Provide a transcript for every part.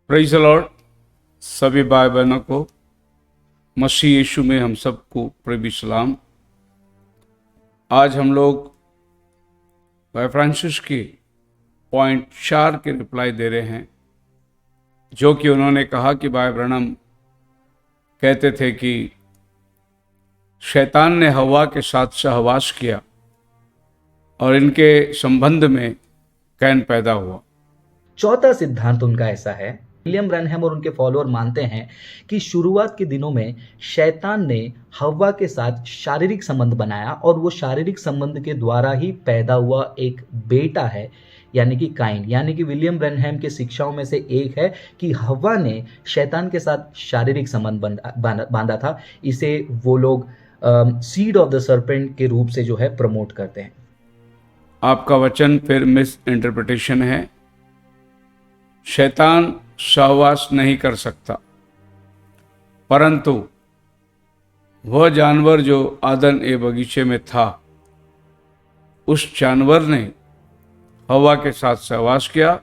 Praise the Lord. सभी भाई बहनों को मसीह यीशु में हम सबको प्रभु सलाम। आज हम लोग भाई फ्रांसिस की पॉइंट 4 के रिप्लाई दे रहे हैं, जो कि उन्होंने कहा कि भाई ब्रैनम कहते थे कि शैतान ने हवा के साथ सहवास किया और इनके संबंध में कैन पैदा हुआ। चौथा सिद्धांत उनका ऐसा है, विलियम ब्रैनहम और उनके फॉलोअर मानते हैं कि शुरुआत के दिनों में शैतान ने हव्वा के साथ शारीरिक संबंध बनाया और वो शारीरिक संबंध के द्वारा ही पैदा हुआ एक बेटा है, यानी कि काइन। यानी कि विलियम ब्रैनहम के शिक्षाओं में से एक है कि हव्वा ने शैतान के साथ शारीरिक संबंध बांधा था। इसे वो लोग सीड ऑफ द सर्पेंट के रूप से जो है प्रमोट करते हैं। आपका वचन फिर मिस इंटरप्रिटेशन है। शैतान सहवास नहीं कर सकता, परंतु वह जानवर जो आदन ए बगीचे में था, उस जानवर ने हवा के साथ सहवास किया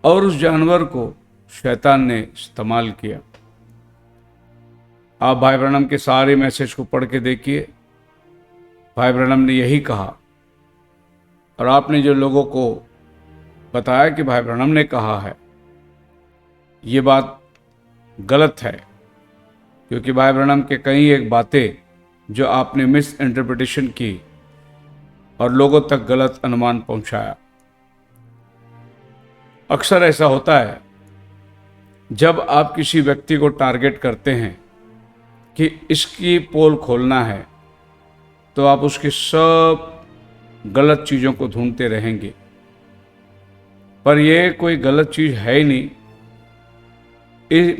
और उस जानवर को शैतान ने इस्तेमाल किया। आप भाई ब्रैनम के सारे मैसेज को पढ़ के देखिए। भाई ब्रैनम ने यही कहा, और आपने जो लोगों को बताया कि भाई ब्रैनम ने कहा है, ये बात गलत है, क्योंकि भाई ब्रैनम के कई एक बातें जो आपने मिस इंटरप्रिटेशन की और लोगों तक गलत अनुमान पहुंचाया। अक्सर ऐसा होता है जब आप किसी व्यक्ति को टारगेट करते हैं कि इसकी पोल खोलना है, तो आप उसकी सब गलत चीज़ों को ढूंढते रहेंगे, पर यह कोई गलत चीज़ है ही नहीं।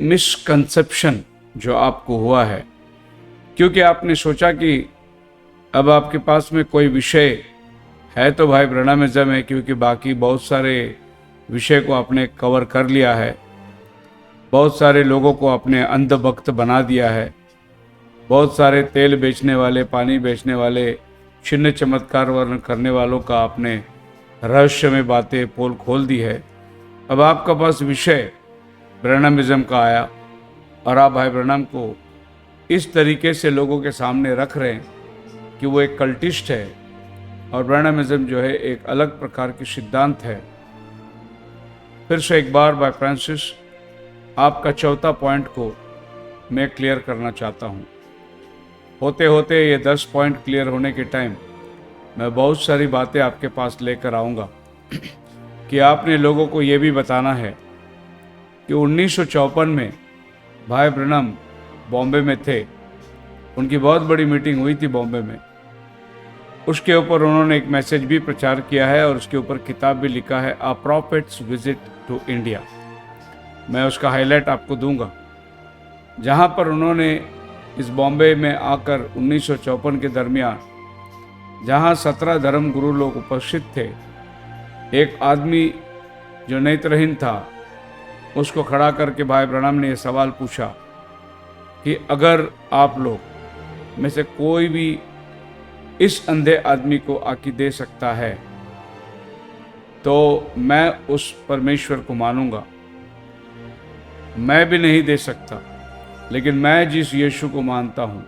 मिसकंसेप्शन जो आपको हुआ है, क्योंकि आपने सोचा कि अब आपके पास में कोई विषय है तो भाई ब्रैनमिज़्म है, क्योंकि बाकी बहुत सारे विषय को आपने कवर कर लिया है, बहुत सारे लोगों को आपने अंधभक्त बना दिया है, बहुत सारे तेल बेचने वाले, पानी बेचने वाले, चिन्ह चमत्कार वर्ण करने वालों का आपने रहस्य में बातें पोल खोल दी है। अब आपका पास विषय ब्रैनमिज़्म का आया और आप भाई ब्रैनम को इस तरीके से लोगों के सामने रख रहे हैं कि वो एक कल्टिस्ट है और ब्रैनमिज़्म जो है एक अलग प्रकार की सिद्धांत है। फिर से एक बार भाई फ्रांसिस, आपका चौथा पॉइंट को मैं क्लियर करना चाहता हूँ। होते होते ये 10 पॉइंट क्लियर होने के टाइम मैं बहुत सारी बातें आपके पास लेकर आऊँगा कि आपने लोगों को ये भी बताना है कि 1954 में भाई ब्रैनम बॉम्बे में थे। उनकी बहुत बड़ी मीटिंग हुई थी बॉम्बे में। उसके ऊपर उन्होंने एक मैसेज भी प्रचार किया है और उसके ऊपर किताब भी लिखा है, अ प्रॉफिट्स विजिट टू इंडिया। मैं उसका हाईलाइट आपको दूंगा, जहां पर उन्होंने इस बॉम्बे में आकर 1954 के दरमियान, जहां 17 धर्म गुरु लोग उपस्थित थे, एक आदमी जो नेत्रहीन था उसको खड़ा करके भाई ब्रैनम ने यह सवाल पूछा कि अगर आप लोग में से कोई भी इस अंधे आदमी को आंखें दे सकता है तो मैं उस परमेश्वर को मानूंगा। मैं भी नहीं दे सकता, लेकिन मैं जिस यीशु को मानता हूं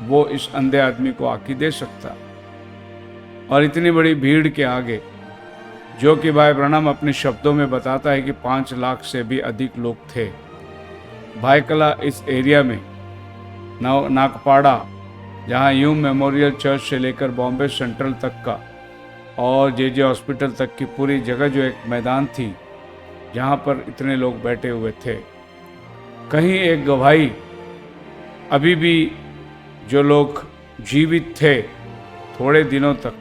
वो इस अंधे आदमी को आंखें दे सकता। और इतनी बड़ी भीड़ के आगे, जो कि भाई ब्रैनम अपने शब्दों में बताता है कि 5 लाख से भी अधिक लोग थे। भाईकला इस एरिया में नागपाड़ा, जहां यूम मेमोरियल चर्च से लेकर बॉम्बे सेंट्रल तक का और जे हॉस्पिटल तक की पूरी जगह जो एक मैदान थी, जहां पर इतने लोग बैठे हुए थे। कहीं एक गवाही अभी भी जो लोग जीवित थे थोड़े दिनों तक,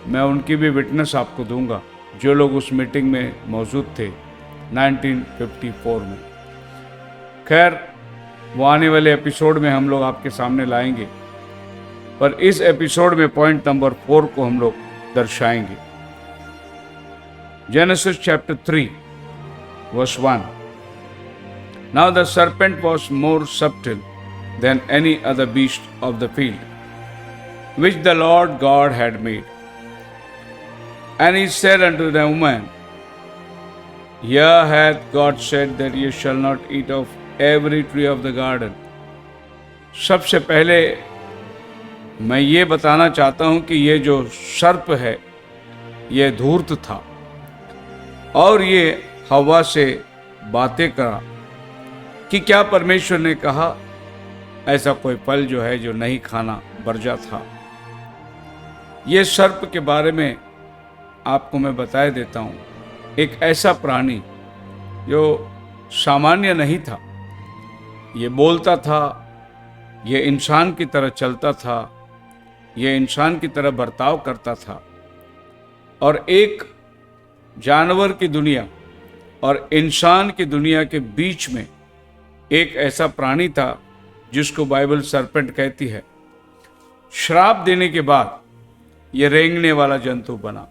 मैं उनकी भी विटनेस आपको दूंगा, जो लोग उस मीटिंग में मौजूद थे 1954 में। खैर, वो आने वाले एपिसोड में हम लोग आपके सामने लाएंगे, पर इस एपिसोड में पॉइंट नंबर 4 को हम लोग दर्शाएंगे। Genesis chapter 3 verse 1। Now the serpent was more subtle than any other beast of the field which the Lord God had made. And he said unto the woman, Here hath God said that ye shall not eat of every tree of the garden. सबसे पहले मैं ये बताना चाहता हूं कि ये जो सर्प है ये धूर्त था और ये हवा से बातें करा कि क्या परमेश्वर ने कहा ऐसा कोई फल जो है जो नहीं खाना वर्जा था। ये सर्प के बारे में आपको मैं बताए देता हूँ। एक ऐसा प्राणी जो सामान्य नहीं था, ये बोलता था, ये इंसान की तरह चलता था, ये इंसान की तरह बर्ताव करता था और एक जानवर की दुनिया और इंसान की दुनिया के बीच में एक ऐसा प्राणी था जिसको बाइबल सरपेंट कहती है। श्राप देने के बाद ये रेंगने वाला जंतु बना,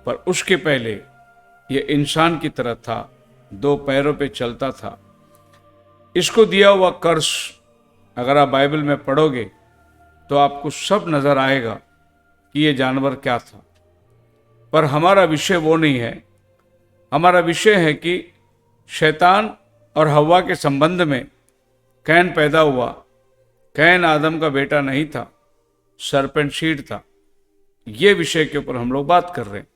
पर उसके पहले ये इंसान की तरह था, दो पैरों पे चलता था। इसको दिया हुआ कर्स अगर आप बाइबल में पढ़ोगे तो आपको सब नजर आएगा कि ये जानवर क्या था। पर हमारा विषय वो नहीं है। हमारा विषय है कि शैतान और हव्वा के संबंध में कैन पैदा हुआ। कैन आदम का बेटा नहीं था, सरपेंट सीड था। ये विषय के ऊपर हम लोग बात कर रहे हैं।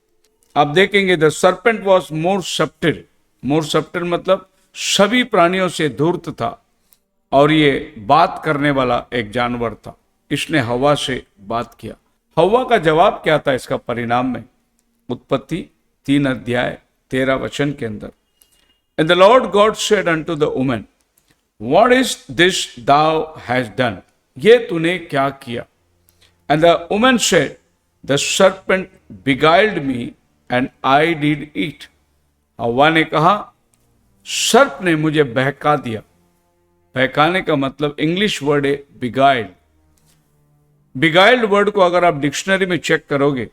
आप देखेंगे द सरपेंट वॉज मोर सब्टिल। मोर सब्टिल मतलब सभी प्राणियों से धूर्त था और ये बात करने वाला एक जानवर था। इसने हवा से बात किया। हवा का जवाब क्या था इसका परिणाम में? उत्पत्ति 3 अध्याय 13 वचन के अंदर, and the Lord God said unto the woman, what is this thou has done? ये तूने क्या किया? And the woman said, the serpent beguiled me and I did eat. हवा ने कहा, सर्प ने मुझे बहका दिया। बहकाने का मतलब इंग्लिश वर्ड है बिगाइल्ड। बिगाइल्ड वर्ड को अगर आप डिक्शनरी में चेक करोगे,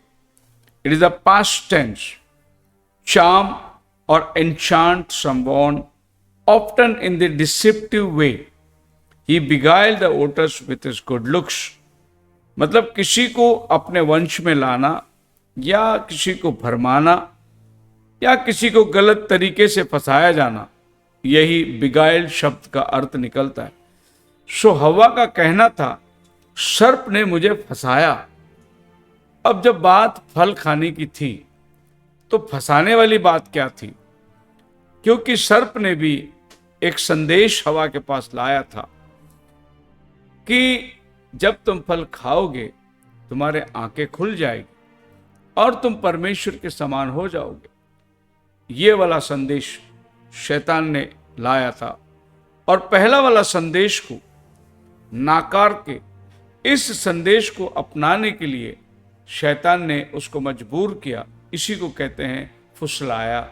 it is a past tense, charm और enchant someone often in the deceptive way. He beguiled the voters with his good looks. मतलब किसी को अपने वंश में लाना या किसी को भरमाना या किसी को गलत तरीके से फंसाया जाना, यही बिगाइल्ड शब्द का अर्थ निकलता है। सो हवा का कहना था, सर्प ने मुझे फंसाया। अब जब बात फल खाने की थी तो फंसाने वाली बात क्या थी? क्योंकि सर्प ने भी एक संदेश हवा के पास लाया था कि जब तुम फल खाओगे तुम्हारे आंखें खुल जाएगी और तुम परमेश्वर के समान हो जाओगे। ये वाला संदेश शैतान ने लाया था और पहला वाला संदेश को नाकार के इस संदेश को अपनाने के लिए शैतान ने उसको मजबूर किया। इसी को कहते हैं फुसलाया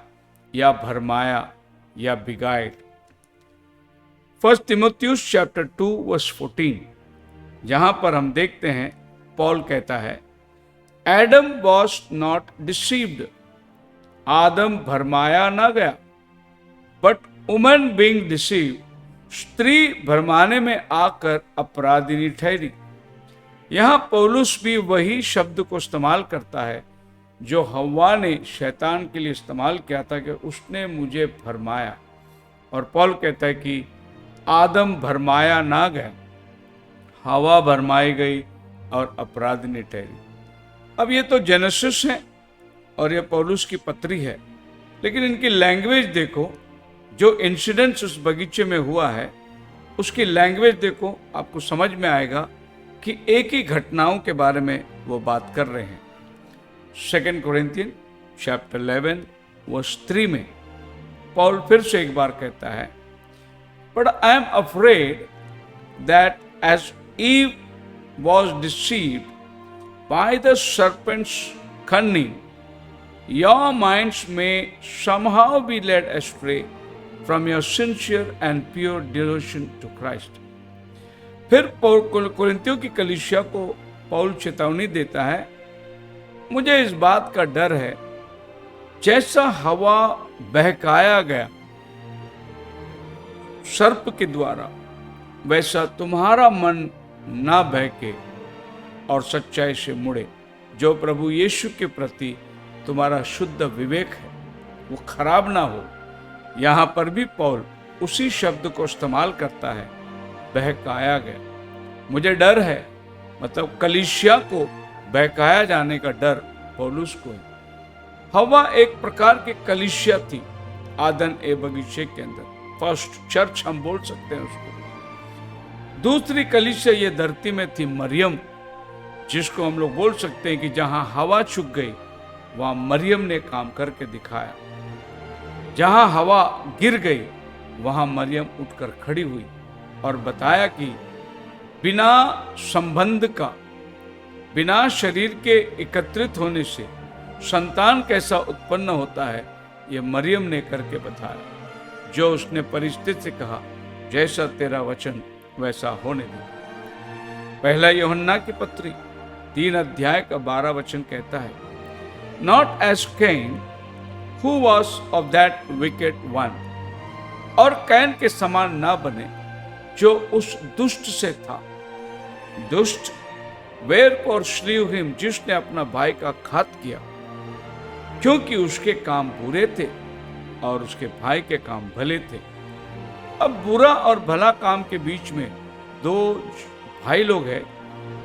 या भरमाया या बिगाइड। 1 तिमोथियुस चैप्टर 2 वर्स 14, जहां पर हम देखते हैं पॉल कहता है, एडम वॉज नॉट डिसीव्ड। आदम भरमाया ना गया, बट वुमन बीइंग डिसीव्ड, स्त्री भरमाने में आकर अपराधिनी ठहरी। यहां पौलुस भी वही शब्द को इस्तेमाल करता है जो हव्वा ने शैतान के लिए इस्तेमाल किया था कि उसने मुझे भरमाया। और पौल कहता है कि आदम भरमाया ना गया, हवा भरमाई गई और अपराधिनी ठहरी। अब ये तो जेनेसिस है और ये पौलुस की पत्री है, लेकिन इनकी लैंग्वेज देखो। जो इंसिडेंट्स उस बगीचे में हुआ है उसकी लैंग्वेज देखो, आपको समझ में आएगा कि एक ही घटनाओं के बारे में वो बात कर रहे हैं। 2 कोरिन्थियन चैप्टर 11 वर्स 3 में पौल फिर से एक बार कहता है, but I am afraid that as Eve was deceived by the serpent's cunning, your minds may somehow be led astray from your sincere and pure devotion to Christ. फिर कोरिन्थियों की कलीसिया को पौल चेतावनी देता है, मुझे इस बात का डर है, जैसा हवा बहकाया गया सर्प के द्वारा, वैसा तुम्हारा मन ना बहके और सच्चाई से मुड़े। जो प्रभु यीशु के प्रति तुम्हारा शुद्ध विवेक है वो खराब ना हो, यहां पर भी पौल उसी शब्द को इस्तेमाल करता है, बहकाया गया। मुझे डर है, मतलब कलीसिया को बहकाया जाने का डर पौलुस को है। हवा एक प्रकार की कलीसिया थी आदन ए बगीचे के अंदर, फर्स्ट चर्च हम बोल सकते हैं उसको। दूसरी कलीसिया ये धरती में थी मरियम, जिसको हम लोग बोल सकते हैं कि जहां हवा छुप गई वहां मरियम ने काम करके दिखाया। जहां हवा गिर गई वहां मरियम उठकर खड़ी हुई और बताया कि बिना संबंध का, बिना शरीर के एकत्रित होने से संतान कैसा उत्पन्न होता है, यह मरियम ने करके बताया। जो उसने परिस्थिति से कहा, जैसा तेरा वचन वैसा होने दे। पहला यूहन्ना की पत्री 3 अध्याय का 12 वचन कहता है, not as Cain who was of that wicked one, और कैन के समान ना बने जो उस दुष्ट से था। दुष्ट वेयरफॉर स्लीव हिम, जिसने अपना भाई का घात किया, क्योंकि उसके काम बुरे थे और उसके भाई के काम भले थे। अब बुरा और भला काम के बीच में दो भाई लोग हैं,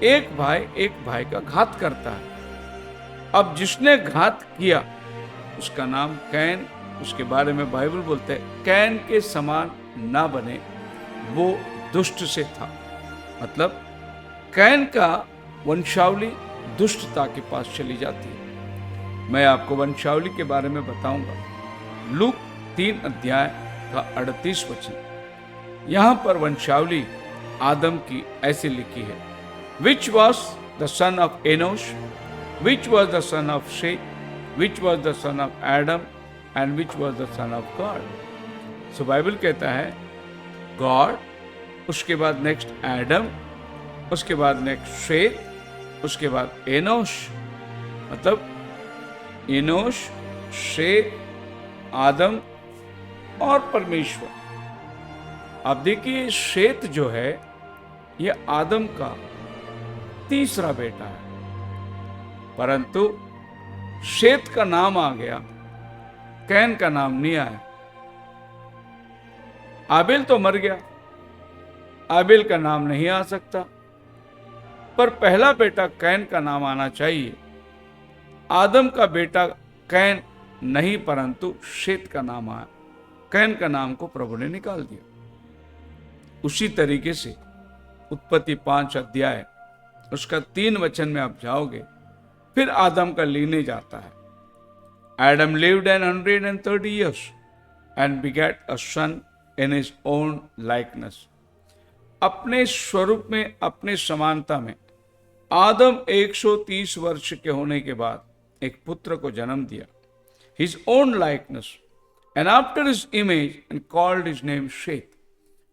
एक भाई का घात करता है। अब जिसने घात किया उसका नाम कैन, उसके बारे में बाइबल बोलते हैं कैन के समान ना बने, वो दुष्ट से था। मतलब कैन का वंशावली दुष्टता के पास चली जाती है। मैं आपको वंशावली के बारे में बताऊंगा। लूक 3 अध्याय का 38 वचन, यहां पर वंशावली आदम की ऐसे लिखी है, which was the son of Enosh, which was the son of Seth, which was the son of Adam, and which was the son of God. So Bible कहता है गॉड, उसके बाद नेक्स्ट एडम, उसके बाद नेक्स्ट शेथ, उसके बाद Enosh. मतलब Enosh, Sheth, आदम और परमेश्वर। अब देखिए शेत जो है यह आदम का तीसरा बेटा है, परंतु शेत का नाम आ गया, कैन का नाम नहीं आया। आबेल तो मर गया, आबेल का नाम नहीं आ सकता, पर पहला बेटा कैन का नाम आना चाहिए। आदम का बेटा कैन नहीं, परंतु शेत का नाम आया। कैन का नाम को प्रभु ने निकाल दिया। उसी तरीके से उत्पत्ति 5 अध्याय उसका 3 वचन में आप जाओगे, फिर आदम का लीने जाता है। Adam lived 130 years and begat a son in his own likeness। अपने स्वरूप में, अपने समानता में आदम 130 वर्ष के होने के बाद एक पुत्र को जन्म दिया, his own likeness and after his image, and called his name Seth।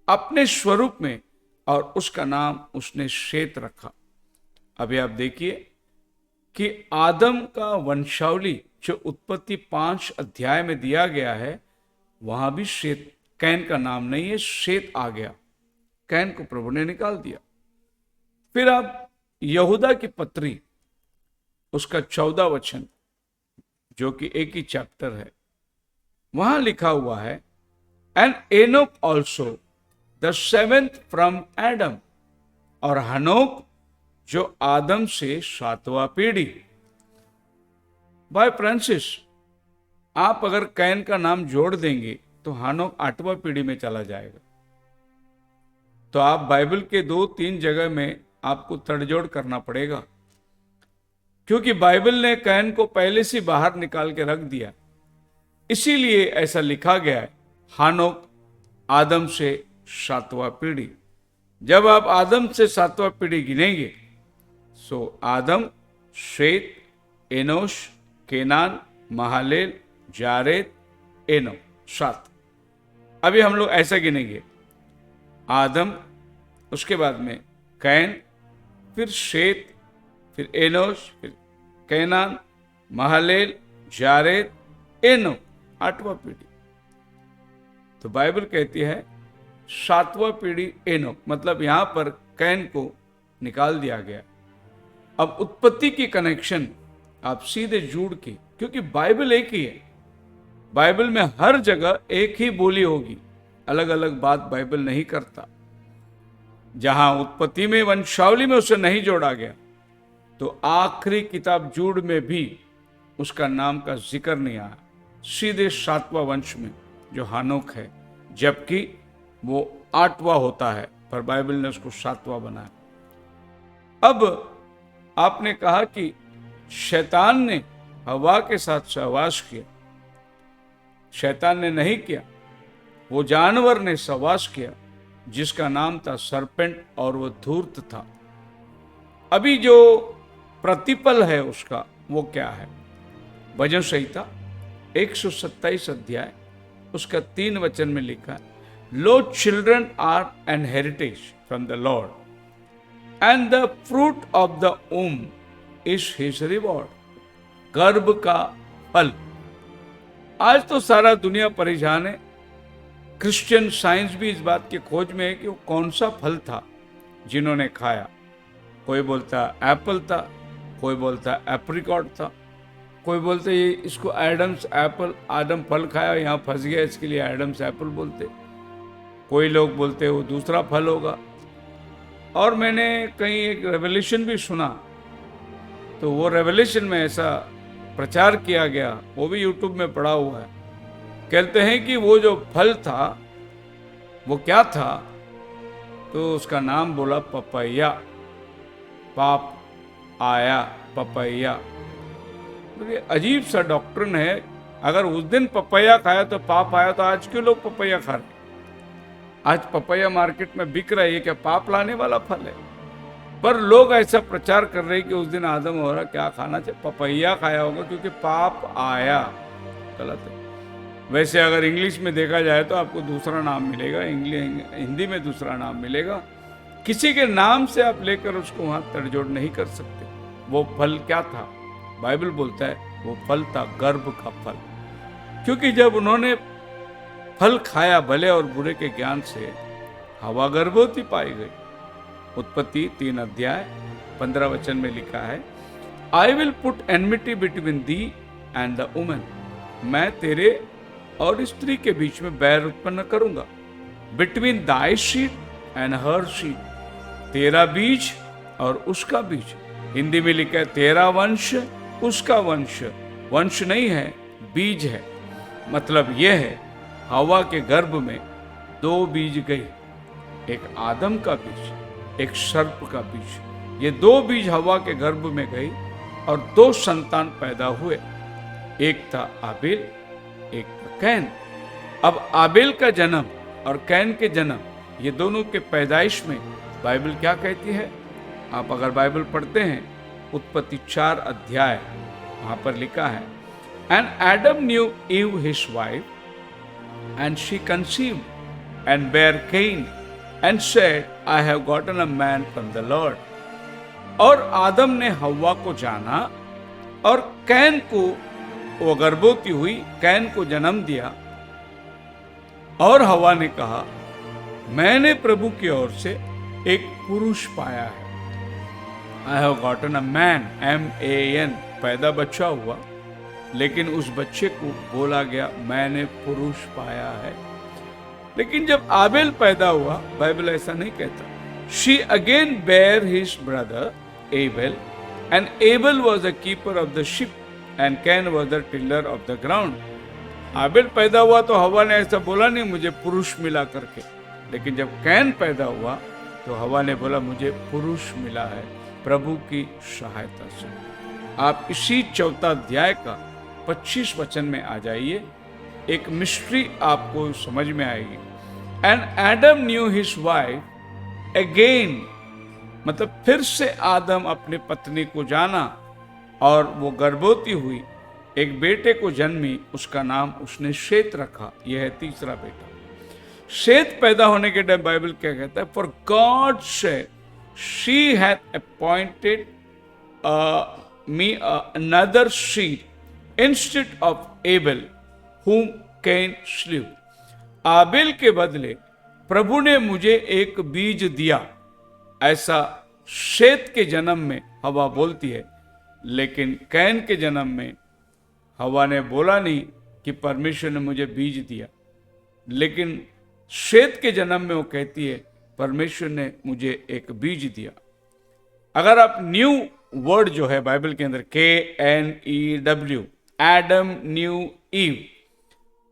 अपने स्वरूप में, और उसका नाम उसने शेत रखा। अभी आप देखिए कि आदम का वंशावली जो उत्पत्ति 5 अध्याय में दिया गया है, वहां भी शेत, कैन का नाम नहीं है, शेत आ गया। कैन को प्रभु ने निकाल दिया। फिर आप यहूदा की पत्री उसका 14 वचन, जो कि एक ही चैप्टर है, वहां लिखा हुआ है, and Enoch also the 7th from Adam, और हनोक जो आदम से 7वां पीढ़ी। भाई फ्रांसिस, आप अगर कैन का नाम जोड़ देंगे तो हनोक 8वां पीढ़ी में चला जाएगा। तो आप बाइबल के 2-3 जगह में आपको तड़जोड़ करना पड़ेगा, क्योंकि बाइबल ने कैन को पहले से बाहर निकाल के रख दिया। इसीलिए ऐसा लिखा गया है, हानोक आदम से 7वां पीढ़ी। जब आप आदम से 7वां पीढ़ी गिनेंगे, सो आदम, शेत, एनोश, केनान, महालेल, जारेद, एनो, 7। अभी हम लोग ऐसा गिनेंगे, आदम, उसके बाद में कैन, फिर शेत, फिर एनोश, फिर केनान, महालेल, जारेद, एनो, 8वां पीढ़ी। तो बाइबल कहती है 7वां पीढ़ी एनोक, मतलब यहां पर कैन को निकाल दिया गया। अब उत्पत्ति की कनेक्शन आप सीधे जोड़ के, क्योंकि बाइबल एक ही है, बाइबल में हर जगह एक ही बोली होगी, अलग अलग बात बाइबल नहीं करता। जहां उत्पत्ति में वंशावली में उसे नहीं जोड़ा गया, तो आखिरी किताब जूड में भी उसका नाम का जिक्र नहीं आया, सीधे 7वां वंश में जो हानोक है, जबकि वो 8वां होता है, पर बाइबल ने उसको 7वां बनाया। अब आपने कहा कि शैतान ने हवा के साथ सहवास किया। शैतान ने नहीं किया, वो जानवर ने सहवास किया जिसका नाम था सरपेंट, और वो धूर्त था। अभी जो प्रतिपल है उसका वो क्या है? भजन संहिता 127 अध्याय उसका 3 वचन में लिखा है, lo children are an heritage from the Lord and the fruit of the womb is his reward. गर्भ का फल। आज तो सारा दुनिया परेशान है, क्रिश्चियन साइंस भी इस बात की खोज में है कि वो कौन सा फल था जिन्होंने खाया। कोई बोलता एप्पल था, कोई बोलता एप्रिकॉट था, कोई बोलते ये इसको एडम्स एप्पल, आदम फल खाया यहाँ फंस गया इसके लिए एडम्स एप्पल बोलते। कोई लोग बोलते वो दूसरा फल होगा। और मैंने कहीं एक रेवलेशन भी सुना, तो वो रेवलेशन में ऐसा प्रचार किया गया, वो भी यूट्यूब में पड़ा हुआ है। कहते हैं कि वो जो फल था वो क्या था, तो उसका नाम बोला पपैया। पाप आया पपैया। तो ये अजीब सा डॉक्ट्रिन है। अगर उस दिन पपैया खाया तो पाप आया, तो आज क्यों लोग पपैया खा रहे? आज पपैया मार्केट में बिक रहा है, ये क्या पाप लाने वाला फल है? पर लोग ऐसा प्रचार कर रहे हैं कि उस दिन आदम हो रहा क्या खाना चाहिए, पपैया खाया होगा क्योंकि पाप आया। गलत है। वैसे अगर इंग्लिश में देखा जाए तो आपको दूसरा नाम मिलेगा, हिंदी में दूसरा नाम मिलेगा। किसी के नाम से आप लेकर उसको वहां तड़जोड़ नहीं कर सकते। वो फल क्या था? बाइबल बोलता है वो फल था गर्भ का फल, क्योंकि जब उन्होंने फल खाया भले और बुरे के ज्ञान से, हवा गर्भवती पाई गई। उत्पत्ति 3 अध्याय 15 वचन में लिखा है, I will put enmity between the and the woman. मैं तेरे और स्त्री के बीच में बैर उत्पन्न करूंगा। Between Dai seed and her seed, तेरा बीज और उसका बीज। हिंदी में लिखा है तेरा वंश उसका वंश। वंश नहीं है, बीज है। मतलब यह है हवा के गर्भ में 2 बीज गई, एक आदम का बीज, एक सर्प का बीज। ये 2 बीज हवा के गर्भ में गई और 2 संतान पैदा हुए। एक था आबेल, एक था कैन। अब आबेल का जन्म और कैन के जन्म, ये दोनों के पैदाइश में बाइबल क्या कहती है? आप अगर बाइबल पढ़ते हैं, उत्पत्ति 4 अध्याय, वहां पर लिखा है, and Adam knew Eve his wife and she conceived and bare Cain and said, I have gotten a man from the Lord. और आदम ने हव्वा को जाना और कैन को, वो गर्भवती हुई, कैन को जन्म दिया। और हव्वा ने कहा, मैंने प्रभु की ओर से एक पुरुष पाया है। आई have gotten a man, MAN, पैदा बच्चा हुआ, लेकिन उस बच्चे को बोला गया मैंने पुरुष पाया है। लेकिन जब आबेल पैदा हुआ, बाइबल ऐसा नहीं कहता। She again bare his brother Abel, and Abel was the keeper of the sheep and Cain was the tiller of the ground. आबेल पैदा हुआ तो हवा ने ऐसा बोला नहीं मुझे पुरुष मिला करके, लेकिन जब कैन पैदा हुआ तो हवा ने बोला मुझे पुरुष मिला है प्रभु की सहायता से। आप इसी 4 अध्याय का 25 वचन में आ जाइए, एक मिस्ट्री आपको समझ में आएगी। And Adam knew his wife again, मतलब फिर से आदम अपनी पत्नी को जाना और वो गर्भवती हुई, एक बेटे को जन्मी, उसका नाम उसने शेत रखा। यह है तीसरा बेटा। शेत पैदा होने के टाइम बाइबल क्या कहता है? For God said she hath appointed me another seed instead of Abel whom Cain slew. आबेल के बदले प्रभु ने मुझे एक बीज दिया, ऐसा शेत के जन्म में हवा बोलती है। लेकिन कैन के जन्म में हवा ने बोला नहीं कि परमेश्वर ने मुझे बीज दिया, लेकिन शेत के जन्म में वो कहती है परमेश्वर ने मुझे एक बीज दिया। अगर आप न्यू वर्ड जो है बाइबल के अंदर KNEW, एडम न्यू ईव,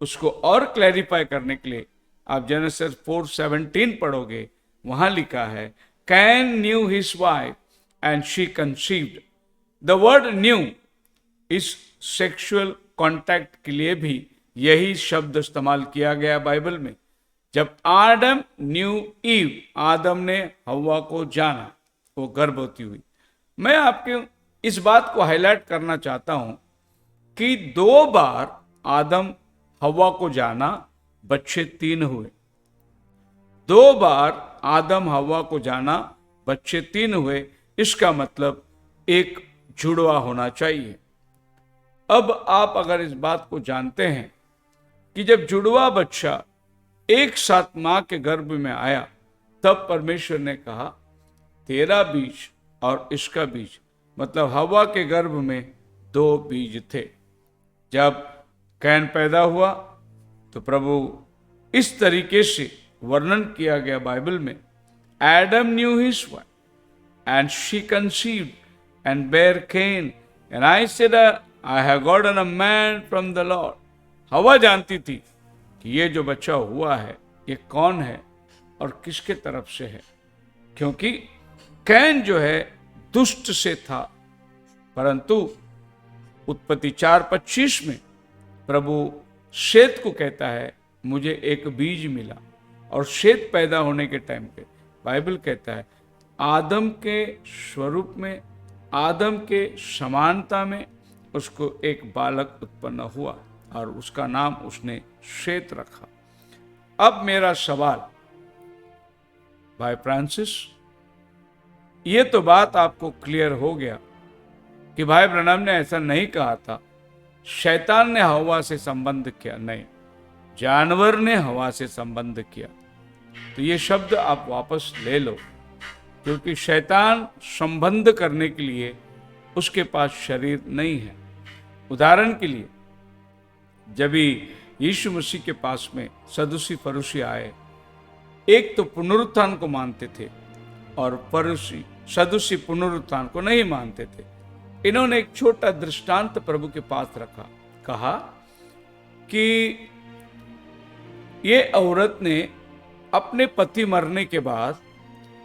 उसको और क्लैरिफाई करने के लिए आप जेनेसिस 4:17 पढ़ोगे, वहां लिखा है can new his wife and she conceived. The word new इस सेक्सुअल कॉन्टैक्ट के लिए भी यही शब्द इस्तेमाल किया गया बाइबल में। जब आदम न्यू ईव, आदम ने हव्वा को जाना, वो गर्भवती हुई। मैं आपके इस बात को हाईलाइट करना चाहता हूं कि 2 बार आदम हव्वा को जाना, बच्चे 3 हुए। 2 बार आदम हव्वा को जाना, बच्चे 3 हुए। इसका मतलब एक जुड़वा होना चाहिए। अब आप अगर इस बात को जानते हैं कि जब जुड़वा बच्चा एक साथ मां के गर्भ में आया, तब परमेश्वर ने कहा तेरा बीज और इसका बीज, मतलब हव्वा के गर्भ में 2 बीज थे। जब कैन पैदा हुआ तो प्रभु इस तरीके से वर्णन किया गया बाइबल में, Adam knew his wife and she conceived and bare Cain and I said I have gotten a man from the Lord. हव्वा जानती थी कि ये जो बच्चा हुआ है ये कौन है और किसके तरफ से है, क्योंकि कैन जो है दुष्ट से था। परंतु उत्पत्ति 4:25 में प्रभु शेत को कहता है मुझे एक बीज मिला, और शेत पैदा होने के टाइम पे बाइबल कहता है आदम के स्वरूप में, आदम के समानता में उसको एक बालक उत्पन्न हुआ और उसका नाम उसने शेत रखा। अब मेरा सवाल, भाई फ्रांसिस, ये तो बात आपको क्लियर हो गया कि भाई ब्रैनम ने ऐसा नहीं कहा था, शैतान ने हवा से संबंध किया, नहीं, जानवर ने हवा से संबंध किया। तो ये शब्द आप वापस ले लो, क्योंकि शैतान संबंध करने के लिए उसके पास शरीर नहीं है। उदाहरण के लिए जब भी यीशु मसीह के पास में सदूसी फरूसी आए, एक तो पुनरुत्थान को मानते थे और फरूसी सदूसी पुनरुत्थान को नहीं मानते थे। इन्होंने एक छोटा दृष्टांत प्रभु के पास रखा, कहा कि ये औरत ने अपने पति मरने के बाद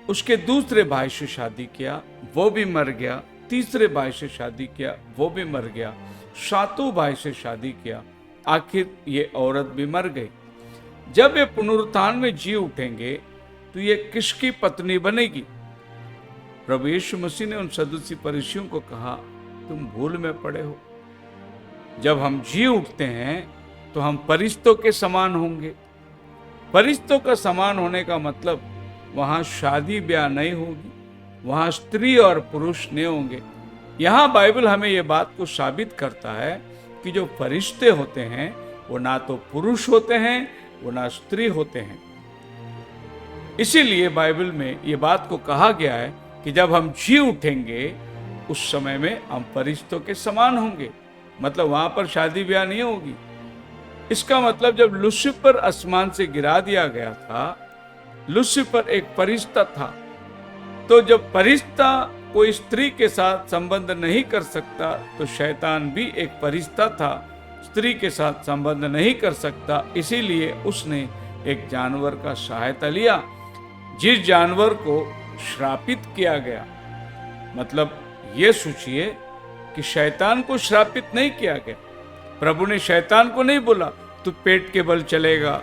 उसके दूसरे भाई से शादी किया, वो भी मर गया, तीसरे भाई से शादी किया, वो भी मर गया, 7वें भाई से शादी किया, आखिर ये औरत भी मर गई। जब ये पुनरुत्थान में जी उठेंगे तो ये किसकी पत्नी बनेगी? प्रभु यीशु मसीह ने उन सदूसी फरीसियों को कहा तुम भूल में पड़े हो। जब हम जी उठते हैं तो हम फरिश्तों के समान होंगे। फरिश्तों का समान होने का मतलब वहां शादी ब्याह नहीं होगी, वहां स्त्री और पुरुष नहीं होंगे। यहां बाइबल हमें यह बात को साबित करता है कि जो फरिश्ते होते हैं वो ना तो पुरुष होते हैं, वो ना स्त्री होते हैं। इसीलिए बाइबल में ये बात को कहा गया है कि जब हम जी उठेंगे उस समय में हम फरिश्तों के समान होंगे, मतलब वहां पर शादी ब्याह नहीं होगी। इसका मतलब जब लूसीफर आसमान से गिरा दिया गया था, लूसीफर एक फरिश्ता था, तो जब फरिश्ता कोई स्त्री के साथ संबंध नहीं कर सकता तो शैतान भी एक फरिश्ता था, स्त्री के साथ संबंध नहीं कर सकता। इसीलिए उसने एक जानवर का सहायता लिया, जिस जानवर को श्रापित किया गया। मतलब ये सोचिए कि शैतान को श्रापित नहीं किया गया। प्रभु ने शैतान को नहीं बोला तू पेट के बल चलेगा,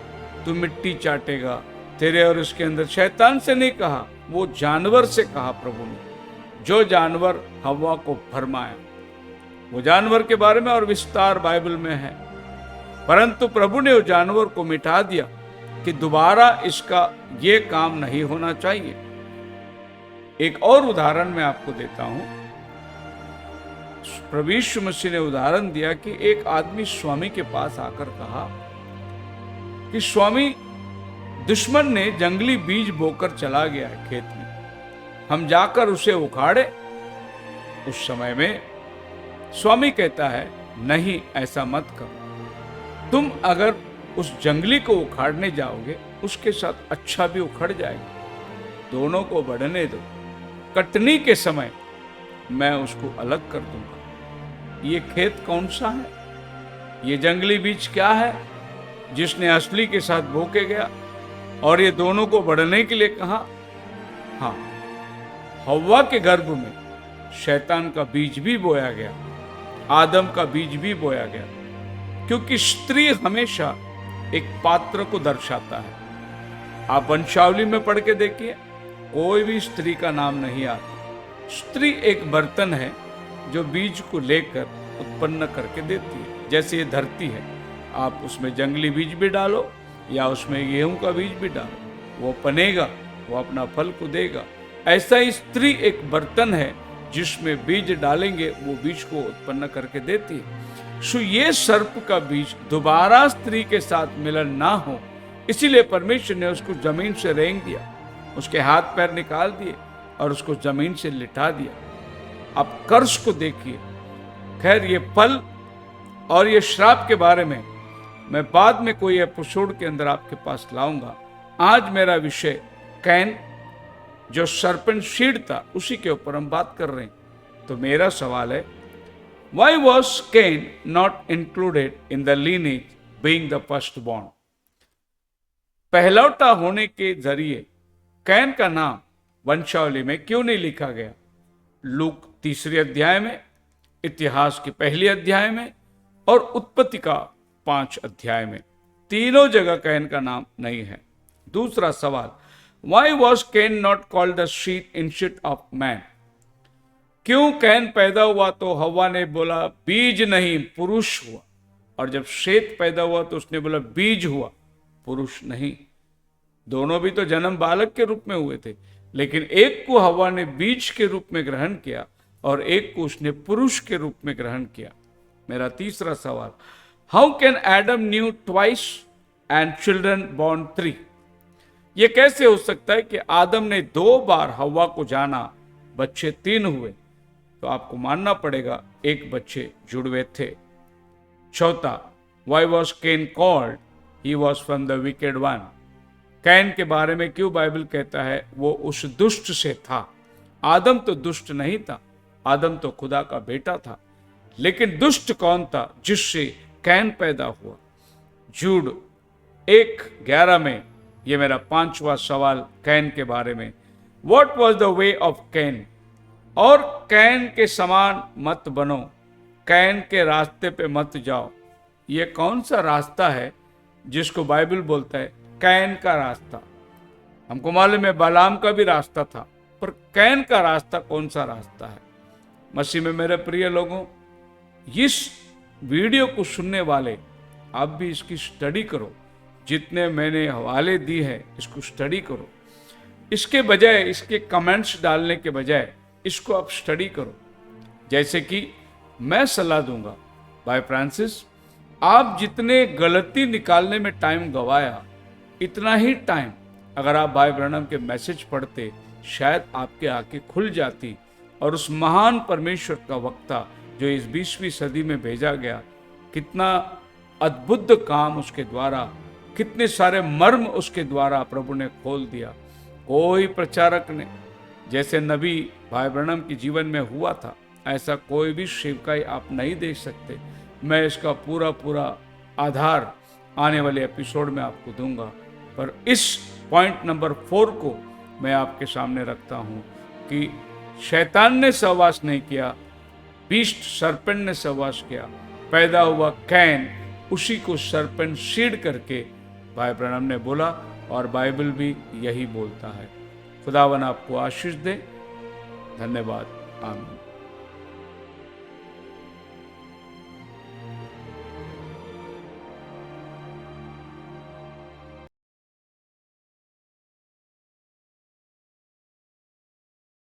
तू मिट्टी चाटेगा, तेरे और उसके अंदर। शैतान से नहीं कहा, वो जानवर से कहा प्रभु ने, जो जानवर हव्वा को भरमाया। वो जानवर के बारे में और विस्तार बाइबल में है, परंतु प्रभु ने वो जानवर को मिटा दिया कि दोबारा इसका ये काम नहीं होना चाहिए। एक और उदाहरण मैं आपको देता हूं। प्रभु यीशु मसीह ने उदाहरण दिया कि एक आदमी स्वामी के पास आकर कहा कि स्वामी, दुश्मन ने जंगली बीज बोकर चला गया है खेत में, हम जाकर उसे उखाड़े। उस समय में स्वामी कहता है नहीं, ऐसा मत करो। तुम अगर उस जंगली को उखाड़ने जाओगे, उसके साथ अच्छा भी उखड़ जाएगा। दोनों को बढ़ने दो, कटनी के समय मैं उसको अलग कर दूंगा। ये खेत कौन सा है? ये जंगली बीज क्या है जिसने असली के साथ बो के गया और ये दोनों को बढ़ने के लिए कहा? हाँ, हव्वा के गर्भ में शैतान का बीज भी बोया गया, आदम का बीज भी बोया गया, क्योंकि स्त्री हमेशा एक पात्र को दर्शाता है। आप वंशावली में पढ़ के देखिए, कोई भी स्त्री का नाम नहीं आता। स्त्री एक बर्तन है जो बीज को लेकर उत्पन्न करके देती है। जैसे ये धरती है, आप उसमें जंगली बीज भी डालो या उसमें गेहूं का बीज भी डालो, वो पनेगा, वो अपना फल को देगा। ऐसा ही स्त्री एक बर्तन है जिसमें बीज डालेंगे, वो बीज को उत्पन्न करके देती है। सो ये सर्प का बीज दोबारा स्त्री के साथ मिलन ना हो, इसीलिए परमेश्वर ने उसको जमीन से रेंग दिया, उसके हाथ पैर निकाल दिए और उसको जमीन से लिटा दिया। अब कर्ज को देखिए। खैर, ये फल और ये श्राप के बारे में मैं बाद में कोई एपिसोड के अंदर आपके पास लाऊंगा। आज मेरा विषय कैन, जो सर्पेंट सीड था, उसी के ऊपर हम बात कर रहे हैं। तो मेरा सवाल है, why was Cain not included in the lineage being the first born? पहलौटा होने के जरिए कैन का नाम वंशावली में क्यों नहीं लिखा गया? लूक 3 अध्याय में, इतिहास के 1 अध्याय में और उत्पत्ति का 5 अध्याय में, तीनों जगह कैन का नाम नहीं है। दूसरा सवाल, why was Cain not called the seed instead of man? क्यों कैन पैदा हुआ तो हव्वा ने बोला बीज नहीं, पुरुष हुआ, और जब शेत पैदा हुआ तो उसने बोला बीज हुआ, पुरुष नहीं? दोनों भी तो जन्म बालक के रूप में हुए थे, लेकिन एक को हव्वा ने बीज के रूप में ग्रहण किया और एक को उसने पुरुष के रूप में ग्रहण किया। मेरा तीसरा सवाल, how can Adam new twice and children born 3? ये कैसे हो सकता है कि आदम ने 2 बार हव्वा को जाना, बच्चे 3 हुए? तो आपको मानना पड़ेगा एक बच्चे जुड़वे थे। चौथा, why was can called? He was from the wicked one. Can के बारे में क्यों बाइबल कहता है वो उस दुष्ट से था? आदम तो दुष्ट नहीं था, आदम तो खुदा का बेटा था, लेकिन दुष्ट कौन था जिससे कैन पैदा हुआ? जूड 1:11 में, ये मेरा 5वां सवाल कैन के बारे में। What was the way of can? और कैन के समान मत बनो, कैन के रास्ते पे मत जाओ। ये कौन सा रास्ता है जिसको बाइबल बोलता है कैन का रास्ता? हमको मालूम है बालाम का भी रास्ता था, पर कैन का रास्ता कौन सा रास्ता है? मसीह में मेरे प्रिय लोगों, इस वीडियो को सुनने वाले आप भी इसकी स्टडी करो। जितने मैंने हवाले दी है इसको स्टडी करो। इसके बजाय, इसके कमेंट्स डालने के बजाय इसको आप स्टडी करो। जैसे कि मैं सलाह दूंगा, भाई फ्रांसिस, आप जितने गलती निकालने में टाइम गवाया, इतना ही टाइम अगर आप भाई ब्रैनम के मैसेज पढ़ते, शायद आपके आंखें खुल जाती और उस महान परमेश्वर का वक्ता जो इस 20वीं सदी में भेजा गया, कितना अद्भुत काम उसके द्वारा, कितने सारे मर्म उसके द्वारा प्रभु ने खोल दिया। कोई प्रचारक ने, जैसे नबी भाई ब्रैनम के जीवन में हुआ था, ऐसा कोई भी सेवकाई आप नहीं देख सकते। मैं इसका पूरा आधार आने वाले एपिसोड में आपको दूंगा, पर इस पॉइंट नंबर 4 को मैं आपके सामने रखता हूं कि शैतान ने सहवास नहीं किया, बीस्ट सर्पेंट ने सहवास किया। पैदा हुआ कैन, उसी को सर्पेंट सीड करके भाई ब्रैनम ने बोला, और बाइबल भी यही बोलता है। खुदावन आपको आशीष दे। धन्यवाद। आमीन।